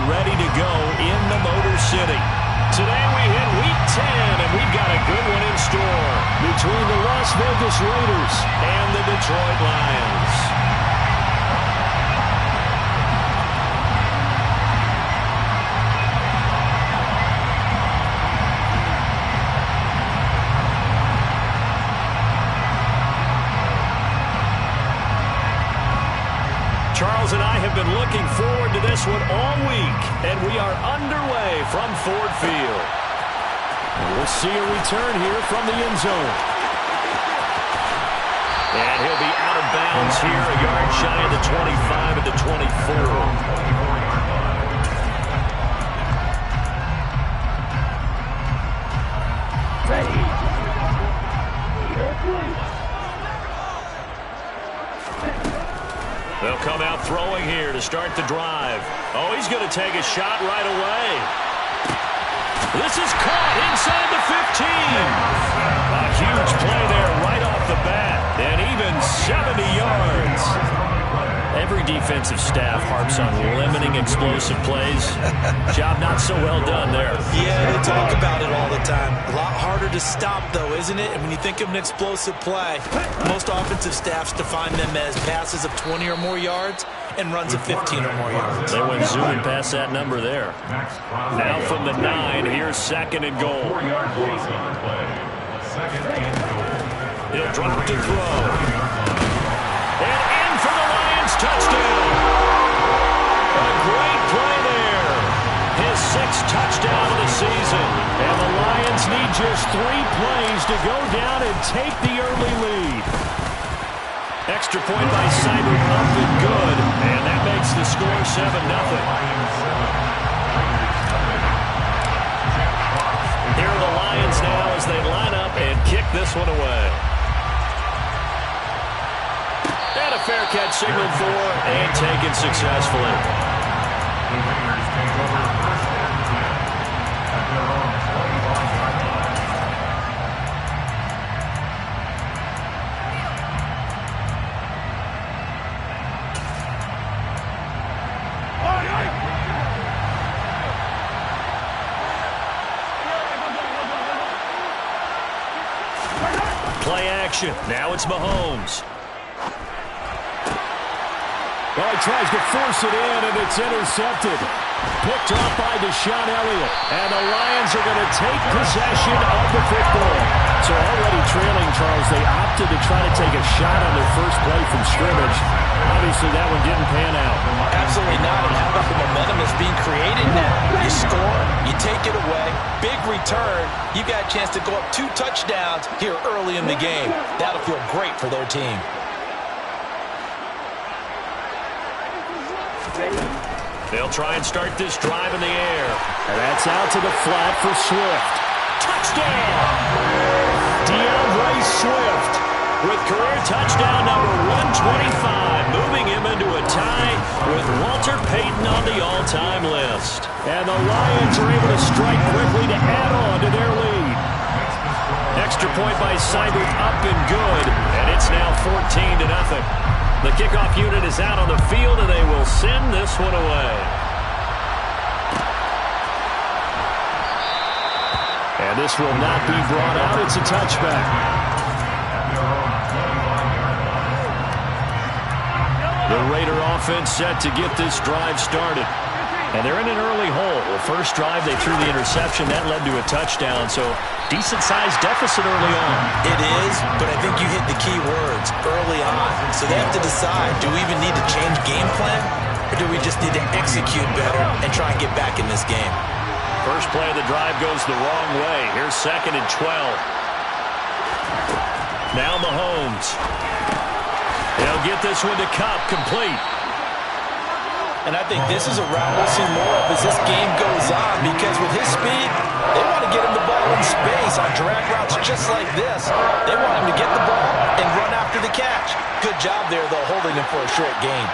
ready to go in the Motor City. Today we hit Week 10, and we've got a good one in store between the Las Vegas Raiders and the Detroit Lions. Charles and I have been looking forward to this one all week, and we are underway from Ford Field. And we'll see a return here from the end zone. And he'll be out of bounds here, a yard shy of the 25 at the 24. They'll come out throwing here to start the drive. Oh, he's going to take a shot right away. This is caught inside the 15. A huge play there right off the bat. And even 70 yards. Every defensive staff harps on limiting explosive plays. Job not so well done there. Yeah, they talk about it all the time. A lot harder to stop, though, isn't it? And when you think of an explosive play, most offensive staffs define them as passes of 20 or more yards and runs of 15 or more yards. They went zooming past that number there. Now from the 9, here's second and goal. He'll drop to throw. And in for the Lions touchdown. A great play there. His 6th touchdown of the season. And the Lions need just 3 plays to go down and take the early lead. Extra point by Seibert up and good. And that makes the score 7-0. Here are the Lions now as they line up and kick this one away. And a fair catch signaled for and taken successfully. Play action. Now it's Mahomes. Well, he tries to force it in, and it's intercepted. Picked off by Deshaun Elliott. And the Lions are going to take possession of the football. So already trailing, Charles, they opted to try to take a shot on their first play from scrimmage. Obviously, that one didn't pan out. Absolutely not. And how about the momentum that's being created now? You score, you take it away, big return. You've got a chance to go up 2 touchdowns here early in the game. That'll feel great for their team. They'll try and start this drive in the air. And that's out to the flat for Swift. Touchdown! DeAndre Swift with career touchdown number 125, moving him into a tie with Walter Payton on the all-time list. And the Lions are able to strike quickly to add on to their lead. Extra point by Seibert up and good, and it's now 14-0. The kickoff unit is out on the field, and they will send this one away. And this will not be brought out. It's a touchback. The Raider offense set to get this drive started. And they're in an early hole. The first drive, they threw the interception. That led to a touchdown. So decent-sized deficit early on. It is, but I think you hit the key words early on. So they have to decide, do we even need to change game plan? Or do we just need to execute better and try and get back in this game? First play of the drive goes the wrong way. Here's 2nd and 12. Now Mahomes. They'll get this one to Kupp, complete. And I think this is a route we'll see more of as this game goes on, because with his speed, they want to get him the ball in space on drag routes just like this. They want him to get the ball and run after the catch. Good job there, though, holding him for a short gain.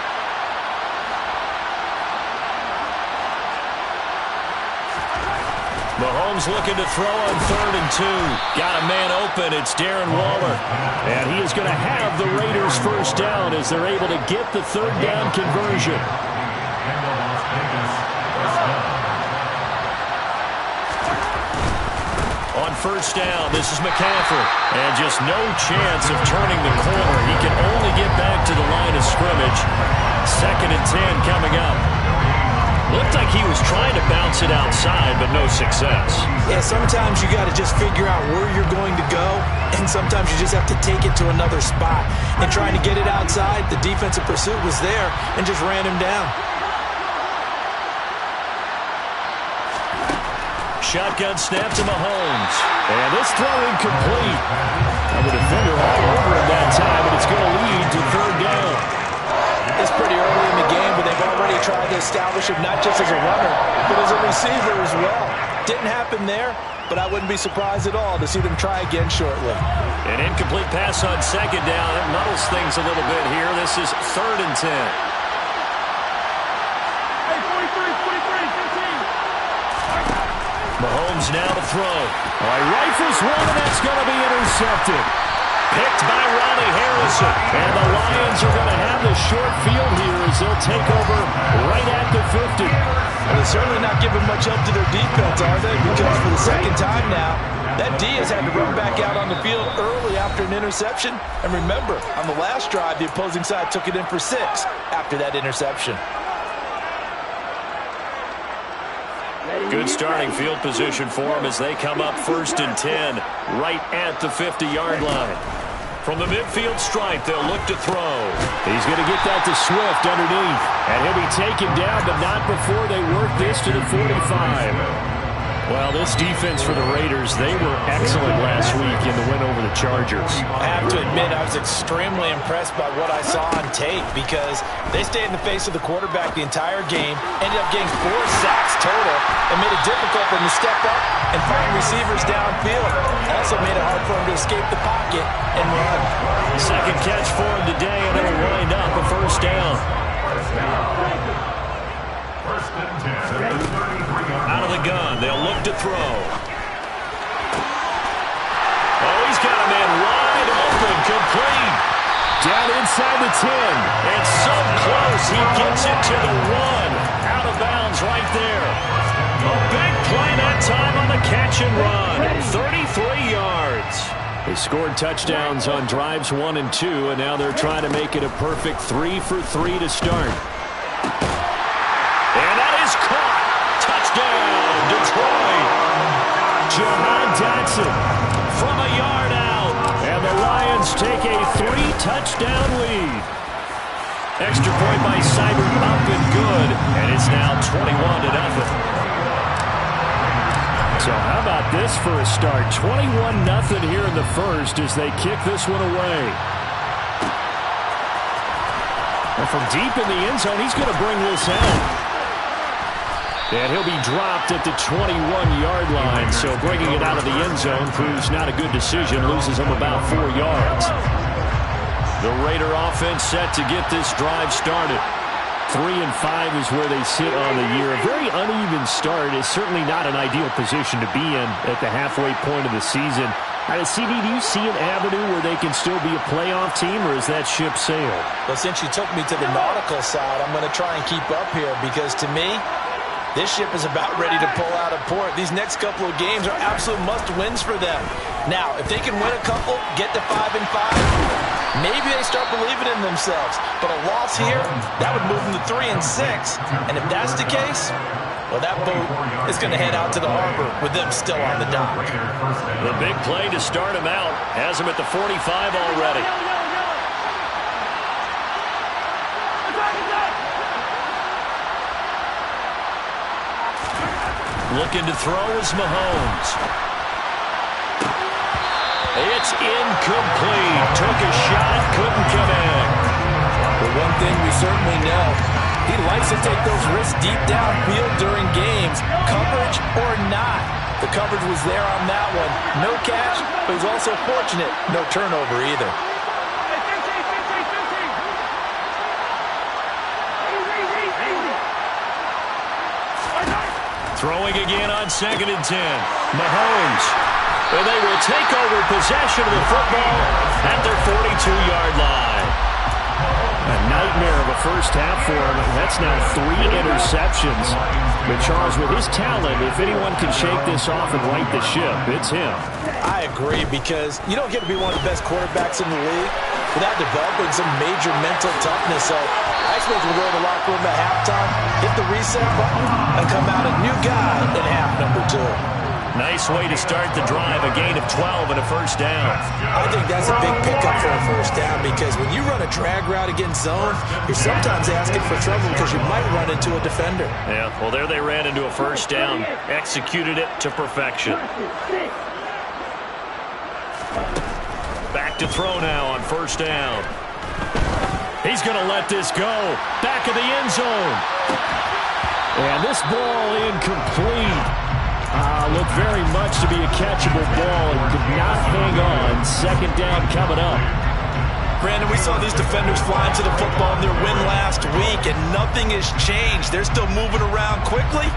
Mahomes looking to throw on 3rd and 2. Got a man open. It's Darren Waller. And he is going to have the Raiders first down as they're able to get the 3rd down conversion. first down. This is McCaffrey. And just no chance of turning the corner. He can only get back to the line of scrimmage. 2nd and 10 coming up. Looked like he was trying to bounce it outside, but no success. Yeah, sometimes you got to just figure out where you're going to go, and sometimes you just have to take it to another spot. And trying to get it outside, the defensive pursuit was there and just ran him down. Shotgun snap to Mahomes. And this throw incomplete. And the defender all over him that time, and it's going to lead to 3rd down. It's pretty early in the game, but they've already tried to establish him not just as a runner, but as a receiver as well. Didn't happen there, but I wouldn't be surprised at all to see them try again shortly. An incomplete pass on 2nd down. It muddles things a little bit here. This is 3rd and 10. Mahomes now to throw. All right, rifles one, and that's going to be intercepted. Picked by Ronnie Harrison. And the Lions are going to have the short field here as they'll take over right at the 50. Well, they're certainly not giving much help to their defense, are they? Because for the 2nd time now, that D has had to run back out on the field early after an interception. And remember, on the last drive, the opposing side took it in for 6 after that interception. Good starting field position for them as they come up 1st and 10 right at the 50-yard line. From the midfield stripe, they'll look to throw. He's going to get that to Swift underneath. And he'll be taken down, but not before they work this to the 45. Well, this defense for the Raiders, they were excellent last week in the win over the Chargers. I have to admit, I was extremely impressed by what I saw on tape because they stayed in the face of the quarterback the entire game, ended up getting 4 sacks total, and made it difficult for them to step up and find receivers downfield. Also made it hard for them to escape the pocket and run. 2nd catch for him today, and it'll wind up a 1st down. Out of the gun, they'll look to throw. Oh, he's got a man wide open, complete. Down inside the 10. And so close, he gets it to the 1. Out of bounds right there. A big play that time on the catch and run. 33 yards. They scored touchdowns on drives 1 and 2, and now they're trying to make it a perfect 3 for 3 to start. And that is caught. Touchdown, Detroit. Jahan Dotson from a yard out. And the Lions take a 3-touchdown lead. Extra point by Seibert up and good. And it's now 21-0. So how about this for a start? 21-0 here in the first as they kick this one away. And from deep in the end zone, he's going to bring this out. And he'll be dropped at the 21-yard line. So bringing it out of the end zone proves not a good decision. Loses him about 4 yards. The Raider offense set to get this drive started. 3-5 is where they sit on the year. A very uneven start is certainly not an ideal position to be in at the halfway point of the season. CD, do you see an avenue where they can still be a playoff team, or is that ship sailed? Well, since you took me to the nautical side, I'm going to try and keep up here because to me, this ship is about ready to pull out of port. These next couple of games are absolute must-wins for them. Now, if they can win a couple, get to 5-5, maybe they start believing in themselves. But a loss here, that would move them to 3-6. And if that's the case, well, that boat is going to head out to the harbor with them still on the dock. The big play to start him out has him at the 45 already. Looking to throw is Mahomes. It's incomplete. Took a shot, couldn't come in. But one thing we certainly know, he likes to take those risks deep downfield during games, coverage or not. The coverage was there on that one. No catch, but he's also fortunate. No turnover either. Throwing again on 2nd and 10. Mahomes. And they will take over possession of the football at their 42-yard line. A nightmare of a first half for him. That's now 3 interceptions. But Charles, with his talent, if anyone can shake this off and right the ship, it's him. I agree, because you don't get to be one of the best quarterbacks in the league without developing some major mental toughness. So I expect him to go to the locker room at halftime, hit the reset button, and come out a new guy in half number 2. Nice way to start the drive, a gain of 12 and a first down. I think that's a big pickup for a first down, because when you run a drag route against zone, you're sometimes asking for trouble because you might run into a defender. Yeah, well, there they ran into a first down, executed it to perfection. Back to throw now on first down. He's going to let this go. Back of the end zone. And this ball incomplete. Looked very much to be a catchable ball and could not hang on. Second down coming up. Brandon, we saw these defenders flying to the football in their win last week, and nothing has changed. They're still moving around quickly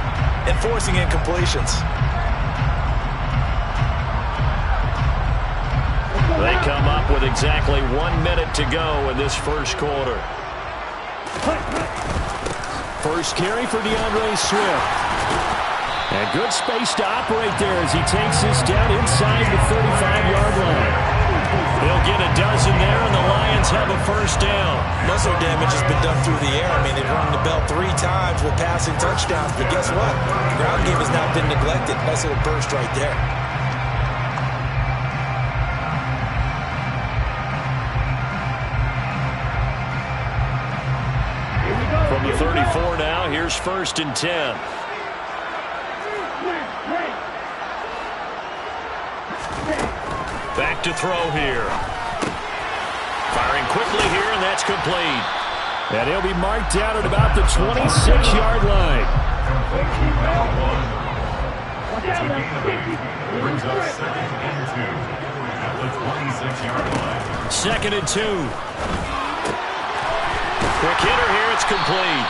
and forcing incompletions. They come up with exactly 1 minute to go in this first quarter. First carry for DeAndre Swift. And good space to operate there as he takes this down inside the 35-yard line. They'll get a dozen there, and the Lions have a first down. Muscle damage has been done through the air. I mean, they've rung the bell 3 times with passing touchdowns, but guess what? The ground game has not been neglected. Nice little burst right there. From the 34 now, here's first and 10. Back to throw here. Firing quickly here, and that's complete. And he'll be marked down at about the 26-yard line. Second and 2. Quick hitter here, it's complete.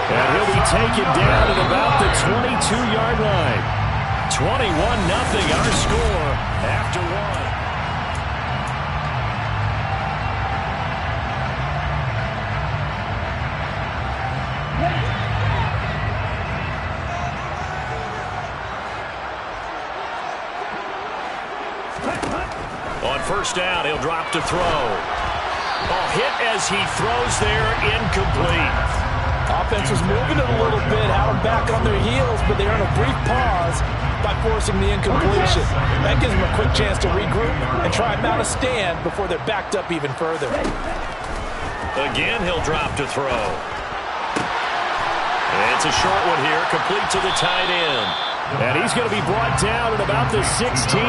And he'll be taken down at about the 22-yard line. 21-0 our score after 1. On first down, he'll drop to throw. Ball hit as he throws there, incomplete. Offense was moving it a little bit, had them back on their heels, but they earned a brief pause by forcing the incompletion. That gives them a quick chance to regroup and try and mount a stand before they're backed up even further. Again, he'll drop to throw. And it's a short one here, complete to the tight end. And he's going to be brought down at about the 16.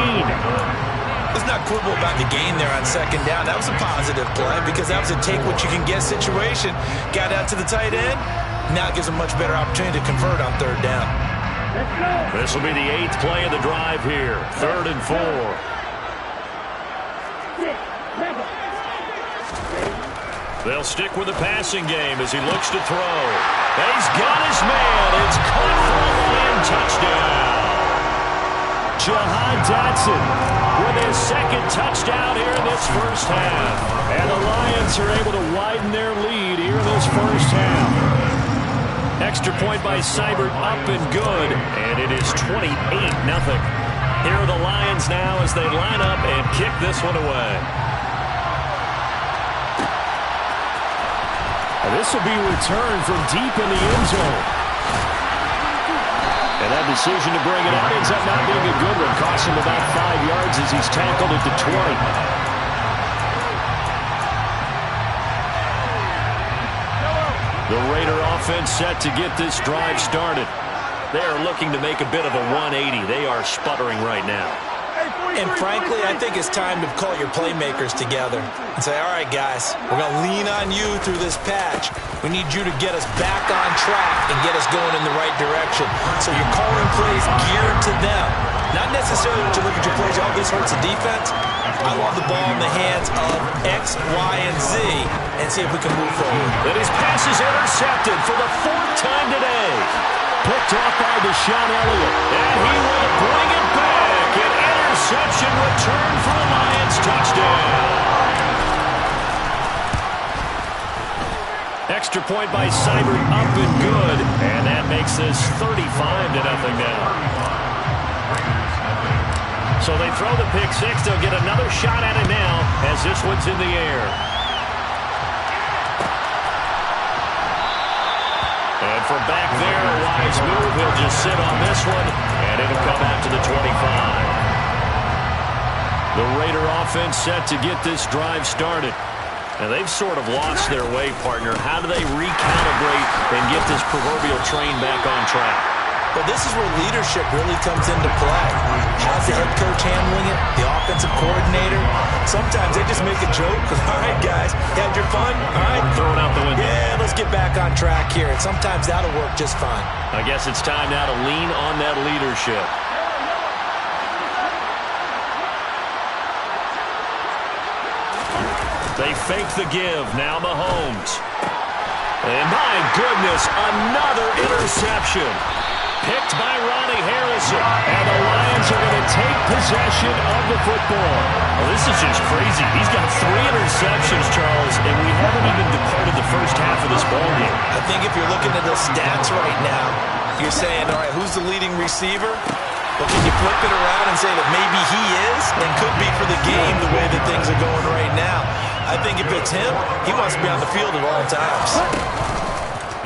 Let's not quibble about the gain there on second down. That was a positive play because that was a take-what-you-can-get situation. Got out to the tight end. Now it gives them a much better opportunity to convert on third down. This will be the 8th play of the drive here. 3rd and 4. They'll stick with the passing game as he looks to throw. And he's got his man. It's caught for a Lion touchdown. Jahan Dotson with his second touchdown here in this first half. And the Lions are able to widen their lead here in this first half. Extra point by Seibert, up and good. And it is 28-0. Here are the Lions now as they line up and kick this one away. And this will be returned from deep in the end zone. And that decision to bring it out ends up not being a good one. Costs him about 5 yards as he's tackled at the 20. The Raider offense set to get this drive started. They are looking to make a bit of a 180. They are sputtering right now. And frankly, I think it's time to call your playmakers together and say, all right, guys, we're going to lean on you through this patch. We need you to get us back on track and get us going in the right direction. So you're calling plays geared to them. Not necessarily when you look at your plays, oh, this hurts the defense. I want the ball in the hands of X, Y, and Z and see if we can move forward. And his pass is intercepted for the 4th time today. Picked off by Deshaun Elliott. And he will bring it back. An interception return for a Lions touchdown. Extra point by Seibert, up and good. And that makes this 35-0 now. So they throw the pick six. They'll get another shot at it now as this one's in the air. And from back there, a wise move. He'll just sit on this one, and it'll come out to the 25. The Raider offense set to get this drive started. And they've sort of lost their way, partner. How do they recalibrate and get this proverbial train back on track? Well, this is where leadership really comes into play. How's the head coach handling it? The offensive coordinator? Sometimes they just make a joke because, all right, guys, you had your fun? All right. Throw it out the window. Yeah, let's get back on track here. And sometimes that'll work just fine. I guess it's time now to lean on that leadership. They fake the give. Now Mahomes. And my goodness, another interception. Picked by Ronnie Harrison. And the Lions are going to take possession of the football. Well, this is just crazy. He's got 3 interceptions, Charles, and we haven't even departed the first half of this ballgame. I think if you're looking at the stats right now, you're saying, all right, who's the leading receiver? Well, can you flip it around and say that maybe he is and could be for the game the way that things are going right now? I think if it's him, he wants to be on the field at all times.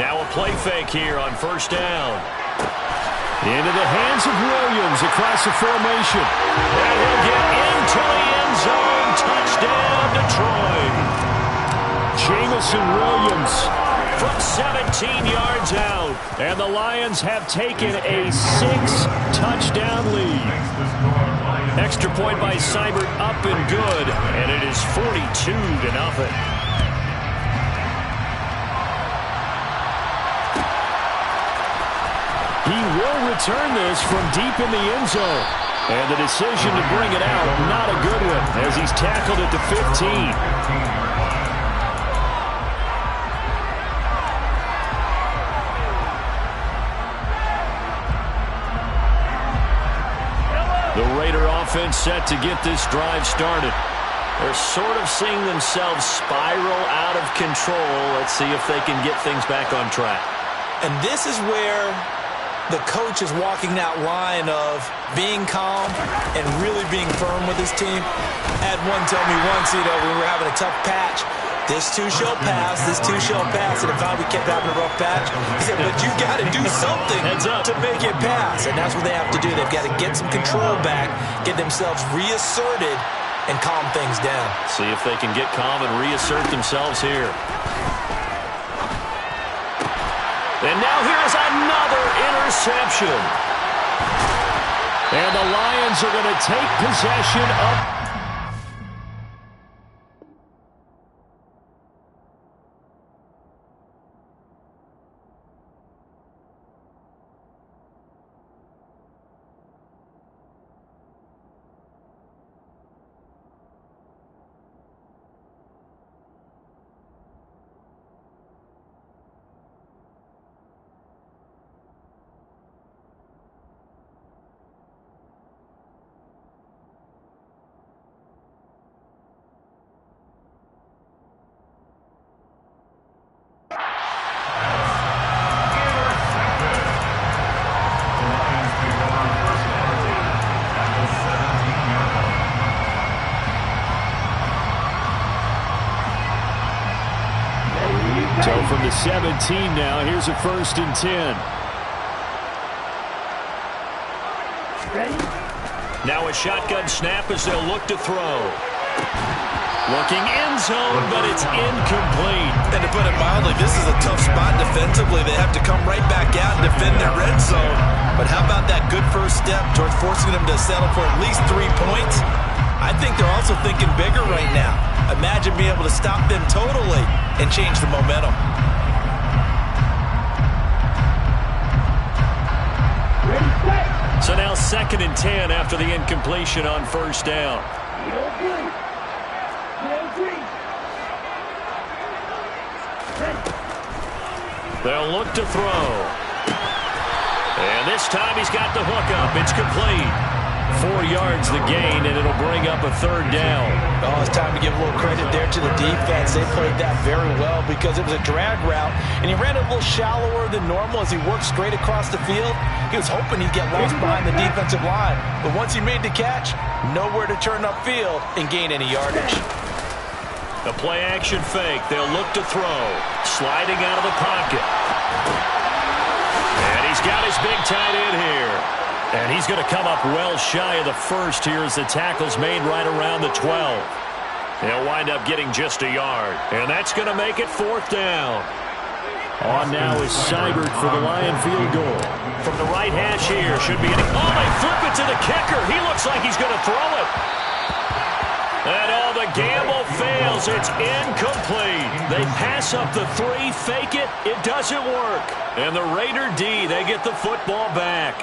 Now a play fake here on first down. Into the hands of Williams across the formation. And he'll get into the end zone. Touchdown, Detroit. Jamison Williams from 17 yards out. And the Lions have taken a 6-touchdown lead. Extra point by Seibert, up and good. And it is 42-0. He will return this from deep in the end zone. And the decision to bring it out, not a good one, as he's tackled at the 15. The Raider offense set to get this drive started. They're sort of seeing themselves spiral out of control. Let's see if they can get things back on track. And this is where the coach is walking that line of being calm and really being firm with his team. I had one tell me once, we were having a tough patch. This too shall pass, this too shall pass. And if we kept having a rough patch, he said, but you got to do something to make it pass. And that's what they have to do. They've got to get some control back, get themselves reasserted, and calm things down. See if they can get calm and reassert themselves here. And now here's another interception. And the Lions are going to take possession of... So from the 17 now, here's a 1st and 10. Now a shotgun snap as they'll look to throw. Looking end zone, but it's incomplete. And to put it mildly, this is a tough spot defensively. They have to come right back out and defend their red zone. But how about that good first step towards forcing them to settle for at least 3 points? I think they're also thinking bigger right now. Imagine being able to stop them totally and change the momentum. So now 2nd and 10 after the incompletion on first down. They'll look to throw. And this time he's got the hook up. It's complete. 4 yards the gain, and it'll bring up a third down. Oh, it's time to give a little credit there to the defense. They played that very well because it was a drag route, and he ran it a little shallower than normal as he worked straight across the field. He was hoping he'd get lost behind the defensive line, but once he made the catch, nowhere to turn upfield and gain any yardage. A play-action fake. They'll look to throw. Sliding out of the pocket. And he's got his big tight end here. And he's going to come up well shy of the first here as the tackle's made right around the 12. He'll wind up getting just a yard. And that's going to make it 4th down. On now is Seibert for the Lion field goal. From the right hash here. Should be getting... Oh, they flip it to the kicker. He looks like he's going to throw it. And all the gamble fails. It's incomplete. They pass up the 3, fake it. It doesn't work. And the Raider D, they get the football back.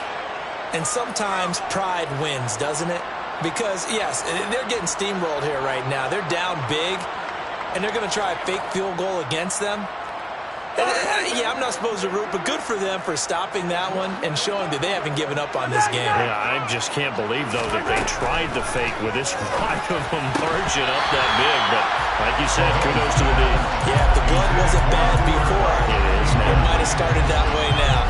And sometimes pride wins, doesn't it? Because, yes, they're getting steamrolled here right now. They're down big, and they're going to try a fake field goal against them. Yeah, I'm not supposed to root, but good for them for stopping that one and showing that they haven't given up on this game. Yeah, I just can't believe, though, that they tried the fake with this wide of a margin up that big. But like you said, kudos to the D. Yeah, if the blood wasn't bad before, it might have started that way now.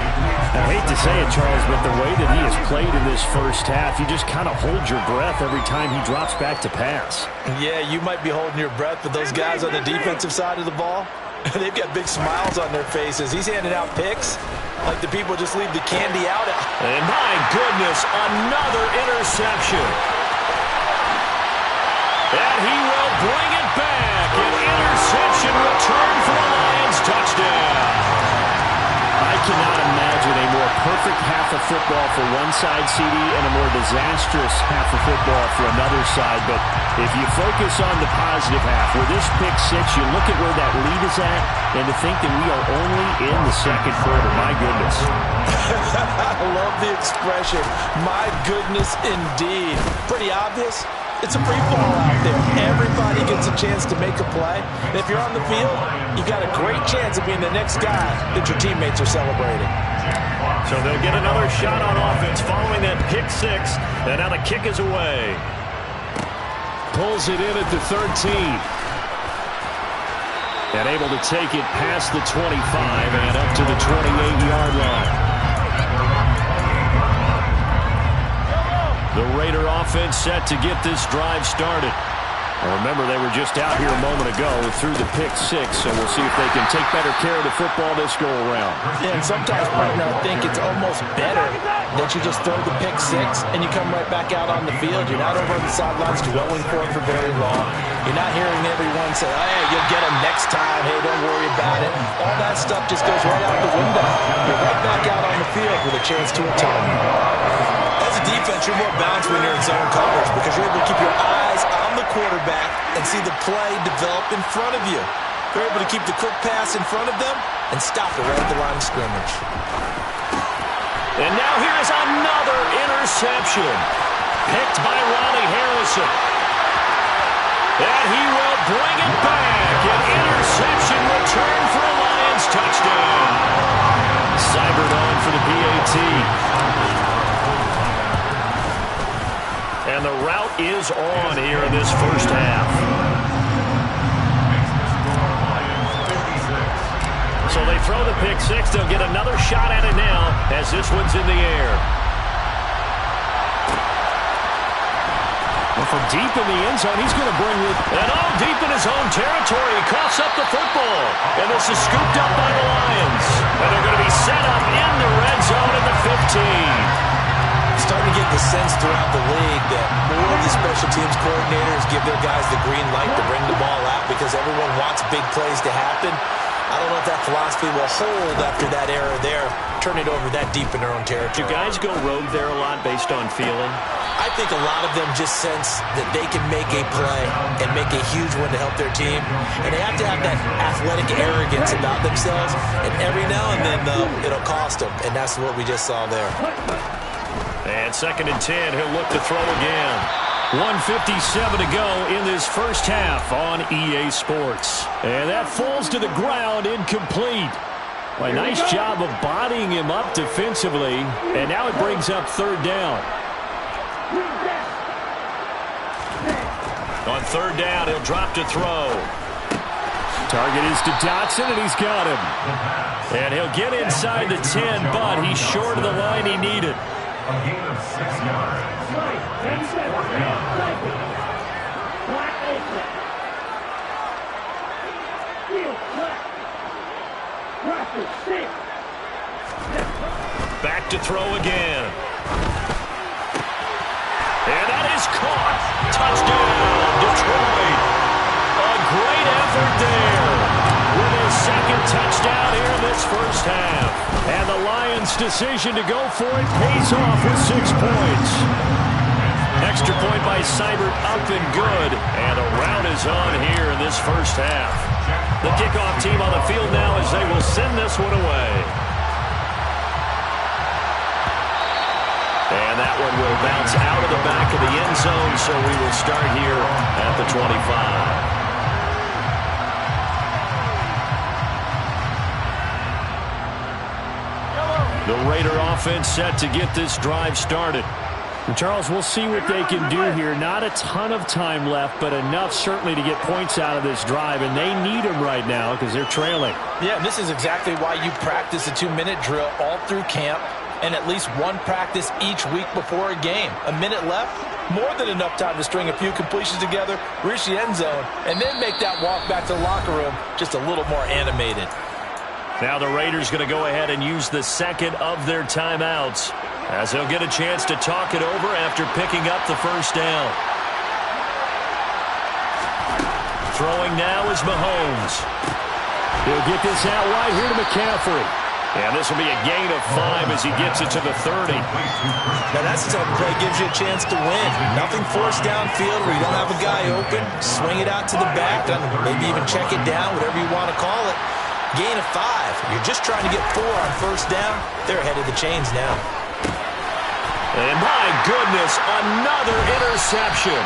I hate to say it, Charles, but the way that he has played in this first half, you just kind of hold your breath every time he drops back to pass. Yeah, you might be holding your breath, but those guys on the defensive side of the ball, they've got big smiles on their faces. He's handing out picks like the people just leave the candy out. And my goodness, another interception. And he will bring it back. An interception return for a Lions touchdown. I cannot imagine a more perfect half of football for one side, CD, and a more disastrous half of football for another side. But if you focus on the positive half, with this pick 6, you look at where that lead is at, and to think that we are only in the second quarter. My goodness. I love the expression. My goodness, indeed. Pretty obvious. It's a free fall out there. Everybody gets a chance to make a play. And if you're on the field, you got a great chance of being the next guy that your teammates are celebrating. So they'll get another shot on offense following that pick 6. And now the kick is away. Pulls it in at the 13. And able to take it past the 25 and up to the 28-yard line. The Raider offense set to get this drive started. Well, remember, they were just out here a moment ago through the pick 6, so we'll see if they can take better care of the football this go-around. Yeah, and sometimes, partner, I think it's almost better that you just throw the pick 6 and you come right back out on the field. You're not over on the sidelines dwelling for it for very long. You're not hearing everyone say, oh, hey, you'll get them next time. Hey, don't worry about it. All that stuff just goes right out the window. You're right back out on the field with a chance to atone. As a defense, you're more balanced when you're in zone coverage because you're able to keep your eyes on the quarterback and see the play develop in front of you. You're able to keep the quick pass in front of them and stop it right at the line of scrimmage. And now here's another interception. Picked by Ronnie Harrison. And he will bring it back. An interception return for a Lions touchdown. Seibert on for the PAT. And the route is on here in this first half. So they throw the pick 6. They'll get another shot at it now as this one's in the air. Well, from deep in the end zone, he's going to bring it. And all deep in his own territory. He coughs up the football. And this is scooped up by the Lions. And they're going to be set up in the red zone at the 15. Starting to get the sense throughout the league that more of the special teams coordinators give their guys the green light to bring the ball out because everyone wants big plays to happen. I don't know if that philosophy will hold after that era there, turn it over that deep in their own territory. Do guys go rogue there a lot based on feeling? I think a lot of them just sense that they can make a play and make a huge one to help their team. And they have to have that athletic arrogance about themselves. And every now and then, though, it'll cost them. And that's what we just saw there. And 2nd and 10, he'll look to throw again. 1:57 to go in this first half on EA Sports. And that falls to the ground, incomplete. Well, a nice job of bodying him up defensively. And now it brings up 3rd down. On third down, he'll drop to throw. Target is to Dotson, and he's got him. And he'll get inside the 10, but he's short of the line he needed. A gain of 6 yards. It's 4th down. Back to throw again. And that is caught. Touchdown, Detroit. A great effort there. With his second touchdown here in this first half. And the Lions' decision to go for it pays off with 6 points. Extra point by Seibert, up and good. And a rout is on here in this first half. The kickoff team on the field now as they will send this one away. And that one will bounce out of the back of the end zone, so we will start here at the 25. The Raider offense set to get this drive started. And Charles, we'll see what they can do here. Not a ton of time left, but enough certainly to get points out of this drive, and they need them right now because they're trailing. Yeah, and this is exactly why you practice a 2-minute drill all through camp and at least one practice each week before a game. A minute left, more than enough time to string a few completions together, reach the end zone, and then make that walk back to the locker room just a little more animated. Now the Raiders going to go ahead and use the second of their timeouts as they'll get a chance to talk it over after picking up the first down. Throwing now is Mahomes. He'll get this out wide here to McCaffrey. And this will be a gain of 5 as he gets it to the 30. Now that's the type of play gives you a chance to win. Nothing forced downfield where you don't have a guy open. Swing it out to the back, maybe even check it down, whatever you want to call it. Gain of 5. You're just trying to get 4 on first down. They're ahead of the chains now. And my goodness, another interception.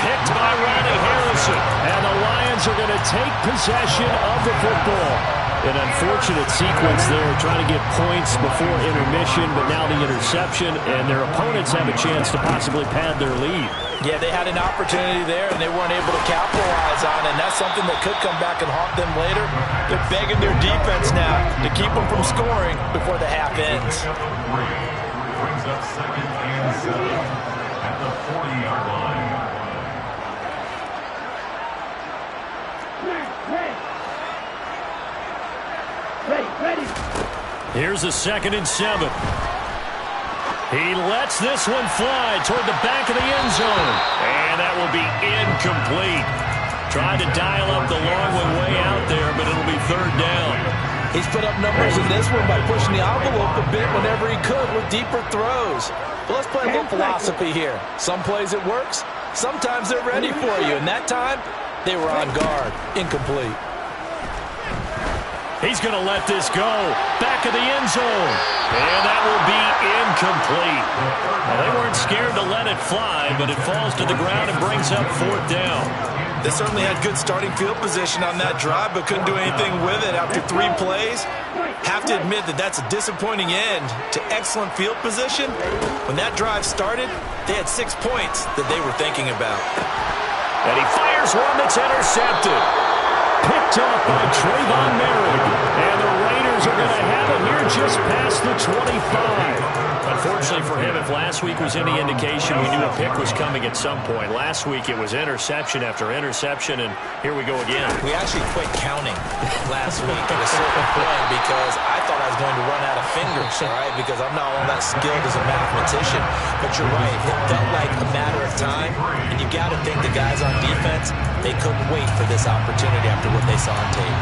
Picked by Ronnie Harrison. And the Lions are going to take possession of the football. An unfortunate sequence there, trying to get points before intermission, but now the interception, and their opponents have a chance to possibly pad their lead. Yeah, they had an opportunity there, and they weren't able to capitalize on it, and that's something that could come back and haunt them later. They're begging their defense now to keep them from scoring before the half ends. Brings up 2nd and 7 at the 40-yard line. Here's a 2nd and 7. He lets this one fly toward the back of the end zone. And that will be incomplete. Tried to dial up the long one way out there, but it'll be 3rd down. He's put up numbers in this one by pushing the envelope a bit whenever he could with deeper throws. But let's play a little philosophy here. Some plays it works. Sometimes they're ready for you. And that time, they were on guard. Incomplete. He's going to let this go. Back of the end zone. And that will be incomplete. Well, they weren't scared to let it fly, but it falls to the ground and brings up 4th down. They certainly had good starting field position on that drive, but couldn't do anything with it after 3 plays. Have to admit that that's a disappointing end to excellent field position. When that drive started, they had 6 points that they were thinking about. And he fires one that's intercepted. Picked up by Trayvon Merrick. And the Raiders are going to have it here just past the 25. Unfortunately for him, if last week was any indication, we knew a pick was coming at some point. Last week it was interception after interception, and here we go again. We actually quit counting last week at a certain point because I thought I was going to run out of fingers, all right, because I'm not all that skilled as a mathematician. But you're right, it felt like a matter of time, and you got to think the guys on defense, they couldn't wait for this opportunity after what they saw on tape.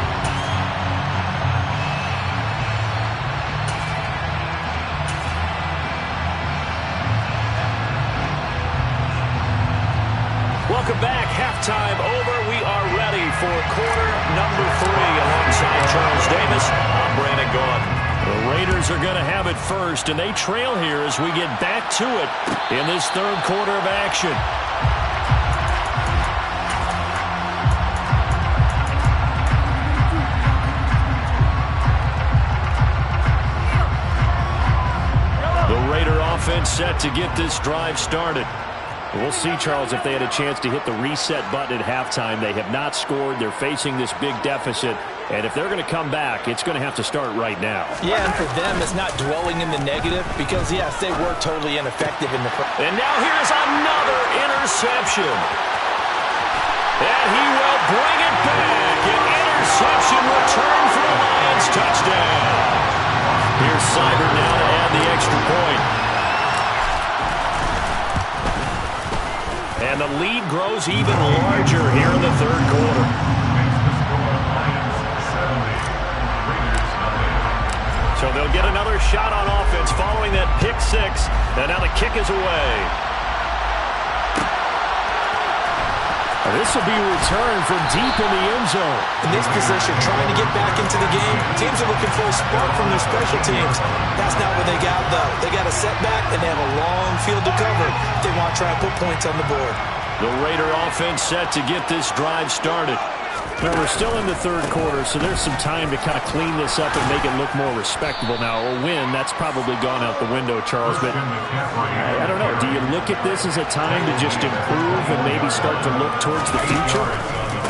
Welcome back. Halftime over. We are ready for quarter number 3. Alongside Charles Davis, I'm Brandon Gaudin. The Raiders are going to have it first, and they trail here as we get back to it in this 3rd quarter of action. The Raider offense set to get this drive started. We'll see, Charles, if they had a chance to hit the reset button at halftime. They have not scored. They're facing this big deficit. And if they're going to come back, it's going to have to start right now. Yeah, and for them, it's not dwelling in the negative because, yes, they were totally ineffective in the first. And now here's another interception. And he will bring it back. An interception return for the Lions. Touchdown. Here's Seibert now to add the extra point. And the lead grows even larger here in the third quarter. So they'll get another shot on offense following that pick six. And now the kick is away. This will be returned from deep in the end zone. In this position, trying to get back into the game, teams are looking for a spark from their special teams. That's not what they got, though. They got a setback, and they have a long field to cover if they want to try and put points on the board. The Raider offense set to get this drive started. Well, we're still in the third quarter, so there's some time to kind of clean this up and make it look more respectable now. A win, that's probably gone out the window, Charles. But I don't know. Do you look at this as a time to just improve and maybe start to look towards the future?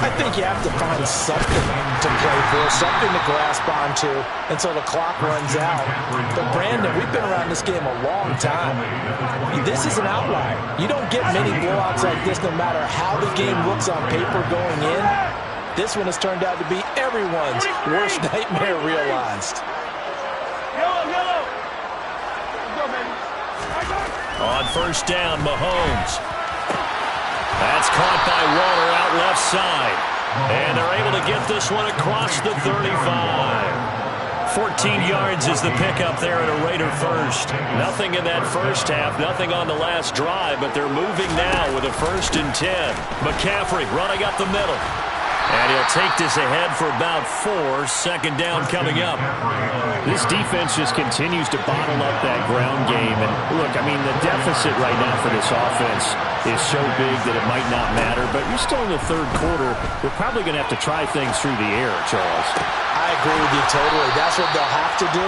I think you have to find something to play for, something to grasp onto until the clock runs out. But, Brandon, we've been around this game a long time. This is an outlier. You don't get many blowouts like this no matter how the game looks on paper going in. This one has turned out to be everyone's worst nightmare realized. On first down, Mahomes. That's caught by Waller out left side. And they're able to get this one across the 35. 14 yards is the pickup there at a Raider first. Nothing in that first half, nothing on the last drive, but they're moving now with a 1st and 10. McCaffrey running up the middle. And he'll take this ahead for about 4. Second down coming up. This defense just continues to bottle up that ground game. And look, I mean, the deficit right now for this offense is so big that it might not matter. But you're still in the third quarter. They're probably going to have to try things through the air, Charles. I agree with you totally. That's what they'll have to do.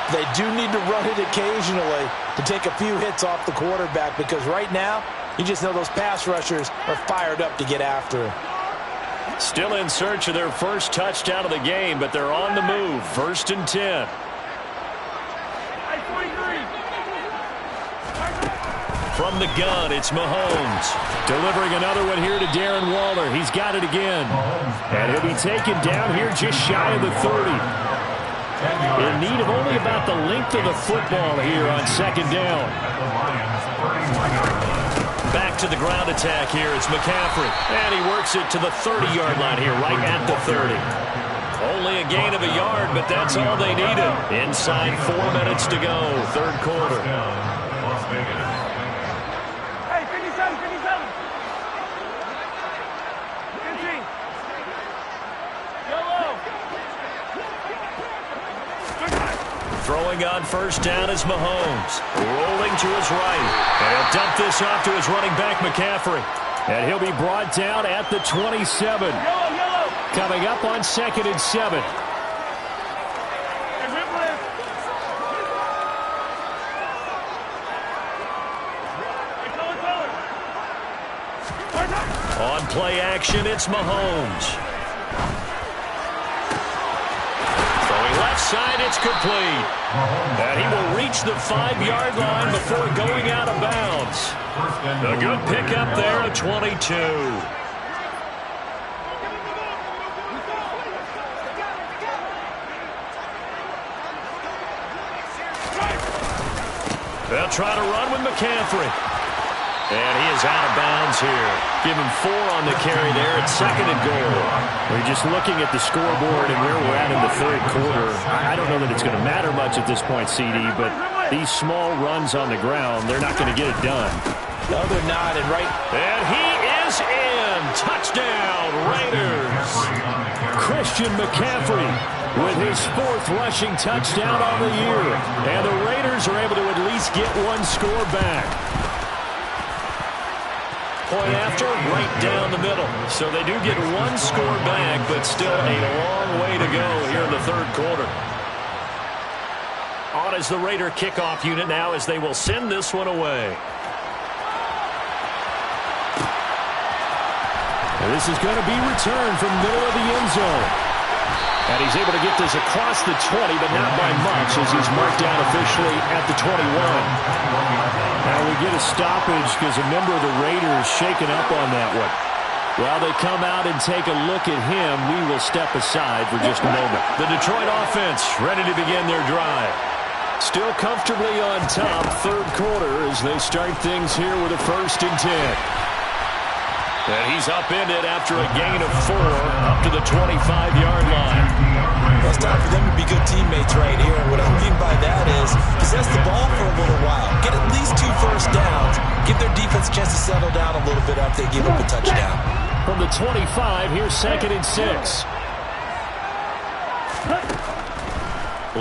They do need to run it occasionally to take a few hits off the quarterback because right now, you just know those pass rushers are fired up to get after him. Still in search of their first touchdown of the game, but they're on the move. 1st and 10. From the gun, it's Mahomes. Delivering another one here to Darren Waller. He's got it again. And he'll be taken down here just shy of the 30. In need of only about the length of the football here on second down. Back to the ground attack here. It's McCaffrey. And he works it to the 30-yard line here, right at the 30. Only a gain of a yard, but that's all they needed. Inside 4 minutes to go, third quarter. Hey, 57, 57. 15. Yellow. Throwing on first down is Mahomes. Rolling to his right. And he'll dump this off to his running back, McCaffrey. And he'll be brought down at the 27. Yellow. Coming up on 2nd and 7. On play action, it's Mahomes. Left side, it's complete. And he will reach the 5-yard line before going out of bounds. A good pickup there at 22. They'll try to run with McCaffrey. And he is out of bounds here. Give him 4 on the carry there at 2nd and goal. We're just looking at the scoreboard and where we're at in the third quarter. I don't know that it's going to matter much at this point, CD, but these small runs on the ground, they're not going to get it done. No, they're not. And And he is in. Touchdown, Raiders. Christian McCaffrey with his 4th rushing touchdown on the year. And the Raiders are able to at least get one score back. Point after, right down the middle. So they do get one score back, but still a long way to go here in the third quarter. on as the Raider kickoff unit now as they will send this one away. And this is going to be returned from middle of the end zone. And he's able to get this across the 20, but not by much as he's marked down officially at the 21. Now we get a stoppage because a member of the Raiders shaken up on that one. While they come out and take a look at him, we will step aside for just a moment. The Detroit offense ready to begin their drive. Still comfortably on top, third quarter as they start things here with a 1st and 10. And he's upended after a gain of 4 up to the 25-yard line. Well, it's time for them to be good teammates right here. And what I mean by that is possess the ball for a little while. Get at least 2 first downs. Give their defense a chance to settle down a little bit after they give up a touchdown. From the 25, here's 2nd and 6.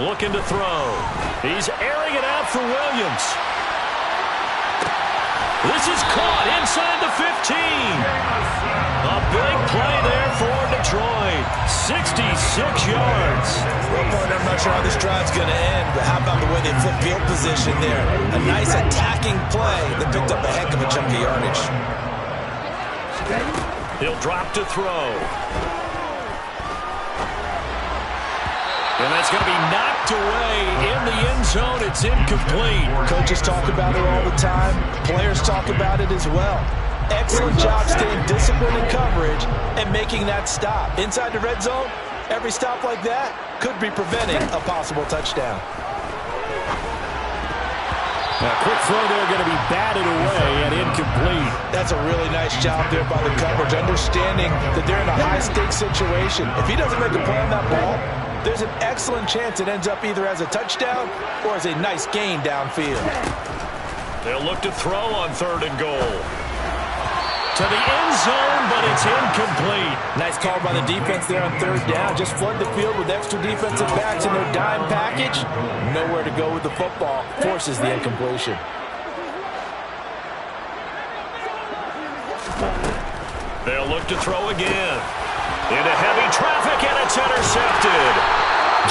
Looking to throw. He's airing it out for Williams. This is caught inside the 15. A big play there for Detroit. 66 yards. Well, partner, I'm not sure how this drive's going to end, but how about the way they flip field position there? A nice attacking play that picked up a heck of a chunk of yardage. He'll drop to throw. And that's going to be knocked away in the end zone. It's incomplete. Coaches talk about it all the time. Players talk about it as well. Excellent job staying disciplined in coverage and making that stop. Inside the red zone, every stop like that could be preventing a possible touchdown. A quick throw there going to be batted away and incomplete. That's a really nice job there by the coverage, understanding that they're in a high-stakes situation. If he doesn't make a play on that ball, there's an excellent chance it ends up either as a touchdown or as a nice gain downfield. They'll look to throw on 3rd and goal. To the end zone, but it's incomplete. Nice call by the defense there on 3rd down. Just flood the field with extra defensive backs in their dime package. Nowhere to go with the football. Forces the incompletion. They'll look to throw again. Into heavy traffic, and it's intercepted.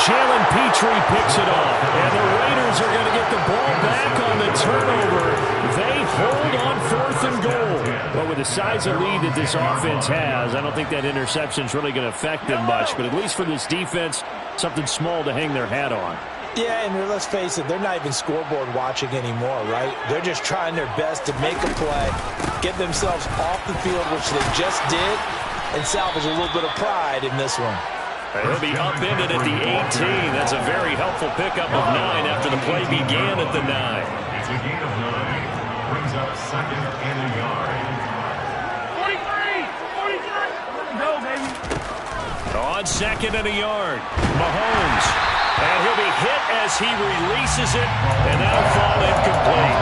Jalen Petrie picks it up, and the Raiders are going to get the ball back on the turnover. They hold on 4th and goal. Well, with the size of lead that this offense has, I don't think that interception is really going to affect them much, but at least for this defense, something small to hang their hat on. Yeah, and let's face it, they're not even scoreboard watching anymore, right? They're just trying their best to make a play, get themselves off the field, which they just did, and salvage a little bit of pride in this one. He'll be upended at the 18. That's a very helpful pickup of 9 after the play began at the 9. It's a gain of 9. Brings up 2nd and a yard. 43! Go, baby! On 2nd and a yard, Mahomes. And he'll be hit as he releases it, and that'll fall incomplete.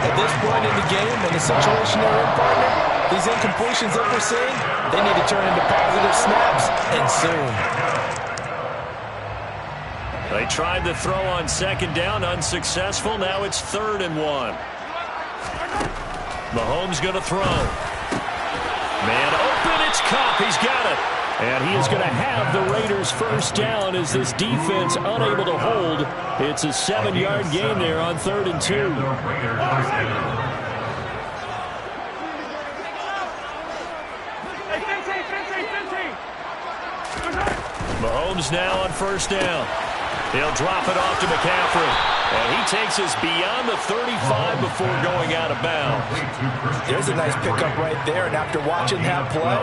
At this point in the game, in the situation they're in, partner, these incompletions that we're seeing, they need to turn into positive snaps, and soon. They tried to throw on 2nd down, unsuccessful. Now it's 3rd and 1. Mahomes going to throw. Man open, it's Kupp. He's got it. And he is going to have the Raiders' 1st down as this defense unable to hold. It's a 7-yard gain there on 3rd and 2. Mahomes now on 1st down. He'll drop it off to McCaffrey. And he takes us beyond the 35 before going out of bounds. There's a nice pickup right there, and after watching that play,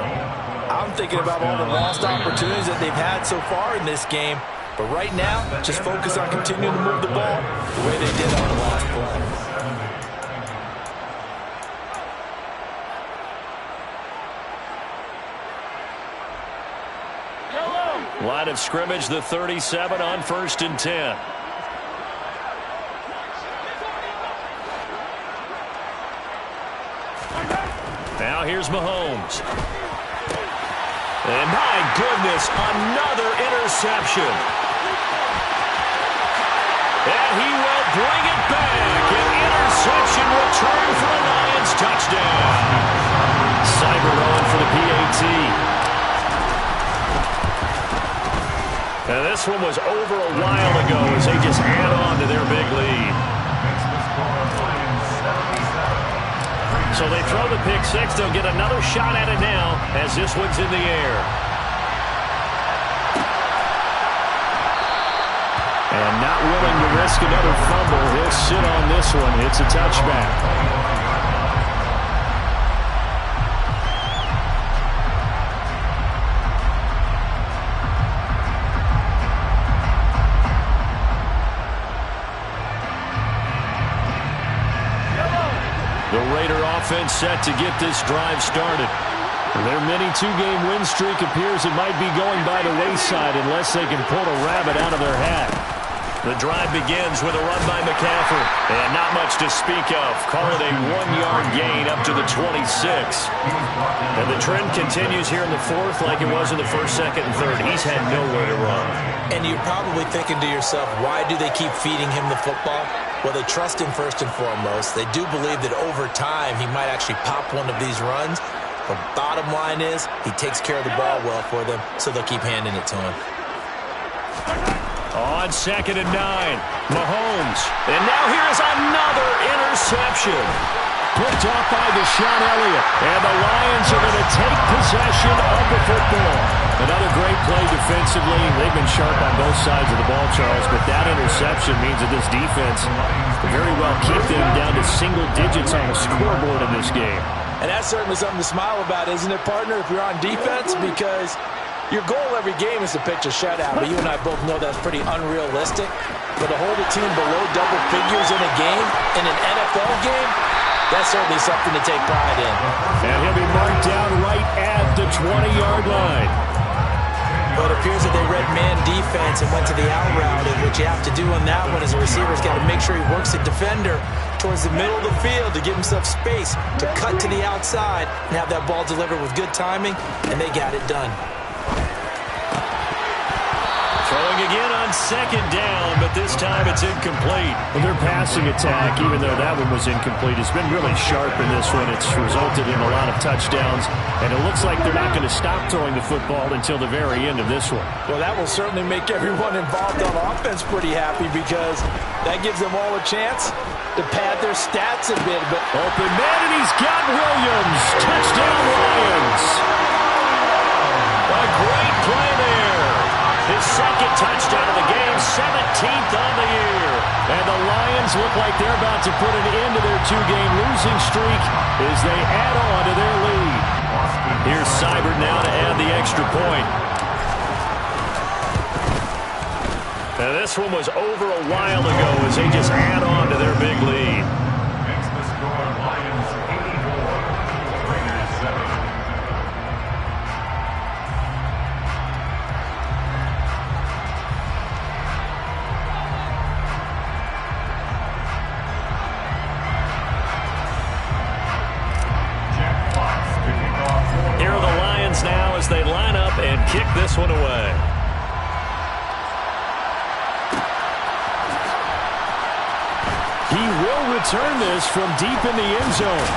I'm thinking about all the lost opportunities that they've had so far in this game. But right now, just focus on continuing to move the ball the way they did on the last play. Line of scrimmage, the 37 on 1st and 10. Now here's Mahomes. And my goodness, another interception. And he will bring it back. An interception return for the Lions touchdown. Cyber on for the PAT. And this this one was over a while ago as they just add on to their big lead. So they throw the pick six. They'll get another shot at it now as this one's in the air. And not willing to risk another fumble. He'll sit on this one. It's a touchback. The Raider offense set to get this drive started. Their mini two-game win streak appears it might be going by the wayside unless they can pull a rabbit out of their hat. The drive begins with a run by McCaffrey. And not much to speak of. Call it a 1-yard gain up to the 26. And the trend continues here in the fourth like it was in the first, second, and third. He's had nowhere to run. And you're probably thinking to yourself, why do they keep feeding him the football? Well, they trust him first and foremost. They do believe that over time he might actually pop one of these runs. The bottom line is he takes care of the ball well for them, so they'll keep handing it to him. On 2nd and 9, Mahomes. And now here's another interception. Picked off by Deshaun Elliott. And the Lions are going to take possession of the football. Another great play defensively. They've been sharp on both sides of the ball, Charles, but that interception means that this defense will very well keep them down to single digits on the scoreboard in this game. And that's certainly something to smile about, isn't it, partner, if you're on defense? Because your goal every game is to pitch a shutout, but you and I both know that's pretty unrealistic. But to hold a team below double figures in a game, in an NFL game, that's certainly something to take pride in. And he'll be marked down right at the 20-yard line. But it appears that they read man defense and went to the out route, and what you have to do on that one is a receiver's got to make sure he works the defender towards the middle of the field to give himself space to cut to the outside and have that ball delivered with good timing, and they got it done. Throwing again on 2nd down, but this time it's incomplete. Well, their passing attack, even though that one was incomplete, has been really sharp in this one. It's resulted in a lot of touchdowns, and it looks like they're not going to stop throwing the football until the very end of this one. Well, that will certainly make everyone involved on offense pretty happy because that gives them all a chance to pad their stats a bit. But open man, and he's got Williams. Touchdown, Lions. A great play there. His second touchdown of the game, 17th on the year. And the Lions look like they're about to put an end to their two-game losing streak as they add on to their lead. Here's Seibert now to add the extra point. Now this one was over a while ago as they just add on to their big lead. Makes the score Lions 84, Raiders 7. Here are the Lions now as they line up and kick this one away. He will return this from deep in the end zone.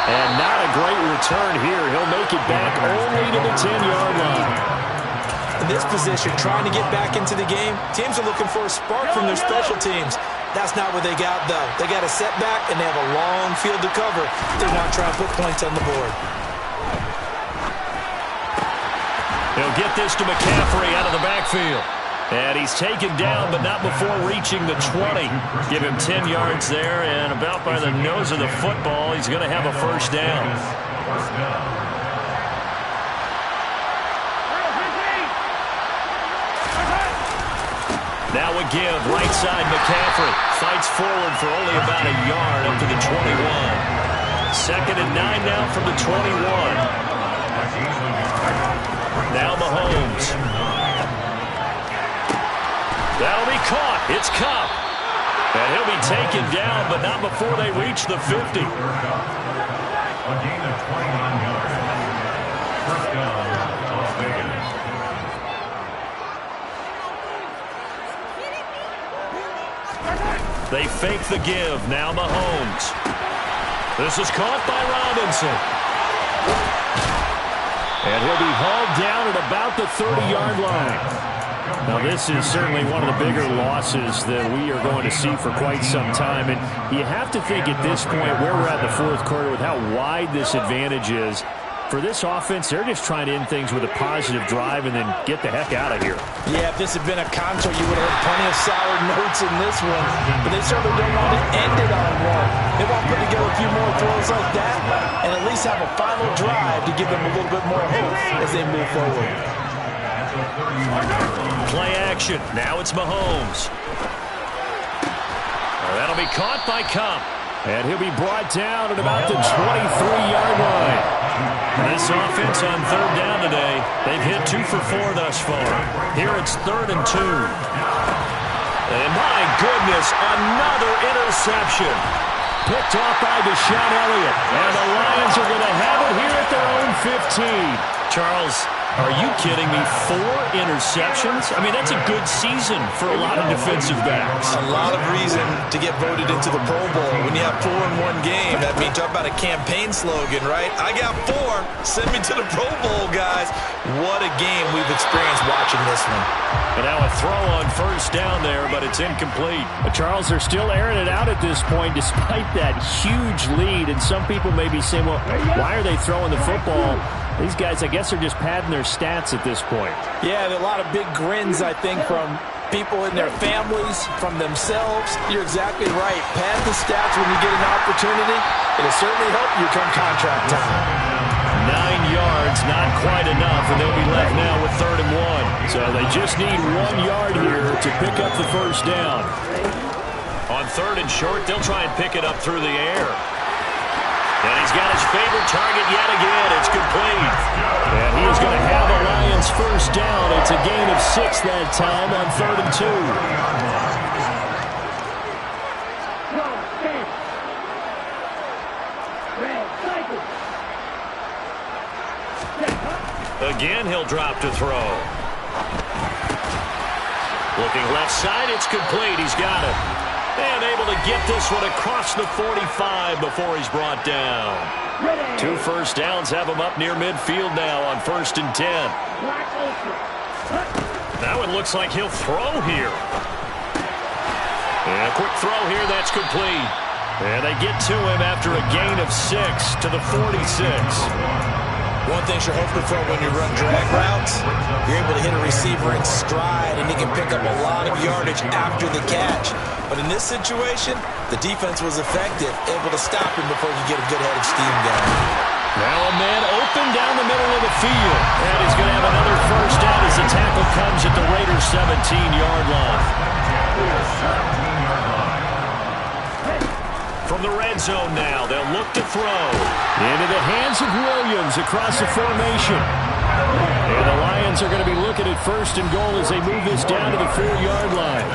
And not a great return here. He'll make it back only to the 10-yard line. in this position, trying to get back into the game, teams are looking for a spark from their special teams. That's not what they got, though. They got a setback, and they have a long field to cover. They want to try and put points on the board. He'll get this to McCaffrey out of the backfield. And he's taken down, but not before reaching the 20. Give him 10 yards there, and about by the nose of the football, he's going to have a first down. Now a give, right side McCaffrey. Fights forward for only about a yard up to the 21. 2nd and 9 now from the 21. Now Mahomes. That'll be caught. It's Kupp. And he'll be taken down, but not before they reach the 50. A gain of 29 yards. First down, Las Vegas. They fake the give. Now Mahomes. This is caught by Robinson. And he'll be hauled down at about the 30-yard line. Now, this is certainly one of the bigger losses that we are going to see for quite some time. And you have to think at this point where we're at in the fourth quarter with how wide this advantage is. For this offense, they're just trying to end things with a positive drive and then get the heck out of here. Yeah, if this had been a concert, you would have heard plenty of sour notes in this one. But they certainly don't want to end it on one. They want to put together a few more throws like that and at least have a final drive to give them a little bit more hope as they move forward. Play action. Now it's Mahomes. That'll be caught by Kupp. And he'll be brought down at about the 23-yard line. This offense on third down today, they've hit 2 for 4 thus far. Here it's 3rd and 2. And my goodness, another interception. Picked off by Deshaun Elliott. And the Lions are going to have it here at their own 15. Charles, are you kidding me? 4 interceptions? I mean, that's a good season for a lot of defensive backs. A lot of reason to get voted into the Pro Bowl. When you have 4 in one game, that means talk about a campaign slogan, right? I got 4. Send me to the Pro Bowl, guys. What a game we've experienced watching this one. And now a throw on first down there, but it's incomplete. Charles, they're still airing it out at this point despite that huge lead. And some people may be saying, well, why are they throwing the football? These guys, I guess, are just padding their stats at this point. Yeah, there are a lot of big grins, I think, from people in their families, from themselves. You're exactly right. Pad the stats when you get an opportunity. It'll certainly help you come contract time. 9 yards, not quite enough, and they'll be left now with 3rd and 1. So they just need 1 yard here to pick up the first down. On 3rd and short, they'll try and pick it up through the air. And he's got his favorite target yet again. It's complete. And he is going to have the Lions first down. It's a gain of 6 that time on 3rd and 2. Again, he'll drop to throw. Looking left side, it's complete. He's got it. And able to get this one across the 45 before he's brought down. 2 first downs have him up near midfield now on 1st and 10. Now it looks like he'll throw here. And a quick throw here, that's complete. And they get to him after a gain of 6 to the 46. One thing you're hoping for when you run drag routes, you're able to hit a receiver in stride, and he can pick up a lot of yardage after the catch. But in this situation, the defense was effective, able to stop him before he get a good head of steam going. Now a man open down the middle of the field. And he's going to have another first down as the tackle comes at the Raiders' 17-yard line. From the red zone now, they'll look to throw. Into the hands of Williams across the formation. And the Lions are going to be looking at 1st and goal as they move this down to the 4-yard line.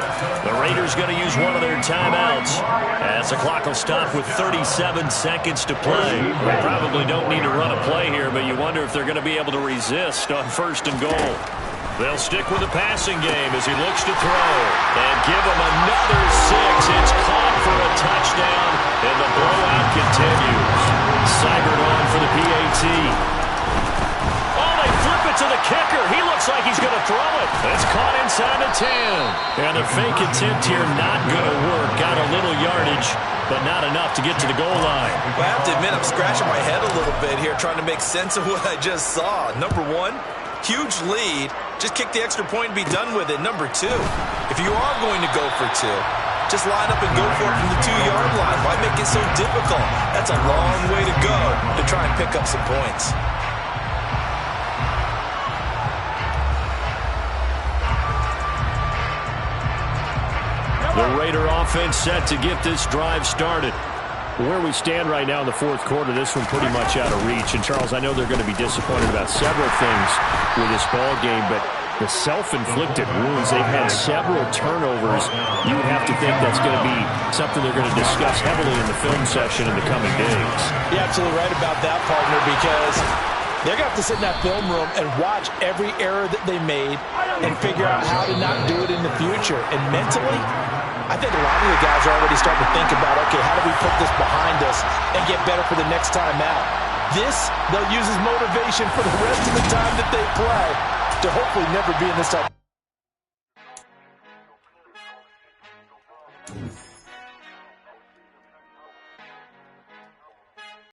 The Raiders going to use one of their timeouts as the clock will stop with 37 seconds to play. They probably don't need to run a play here, but you wonder if they're going to be able to resist on 1st and goal. They'll stick with the passing game as he looks to throw. And give him another 6. It's caught for a touchdown, and the blowout continues. Seibert on for the PAT. Oh, they flip it to the kicker. He looks like he's going to throw it. It's caught inside the 10. And the fake attempt here not going to work. Got a little yardage, but not enough to get to the goal line. Well, I have to admit, I'm scratching my head a little bit here trying to make sense of what I just saw. Number 1, huge lead. Just kick the extra point and be done with it. Number 2, if you are going to go for 2, just line up and go for it from the 2-yard line. Why make it so difficult? That's a long way to go to try and pick up some points. The Raider offense set to get this drive started. Where we stand right now in the fourth quarter, this one pretty much out of reach. And, Charles, I know they're going to be disappointed about several things with this ball game, but the self-inflicted wounds, they've had several turnovers. You would have to think that's going to be something they're going to discuss heavily in the film session in the coming days. You're absolutely right about that, partner, because they're going to have to sit in that film room and watch every error that they made and figure out how to not do it in the future. And mentally, I think a lot of the guys are already starting to think about, okay, how do we put this behind us and get better for the next time out? This, they'll use as motivation for the rest of the time that they play to hopefully never be in this type it.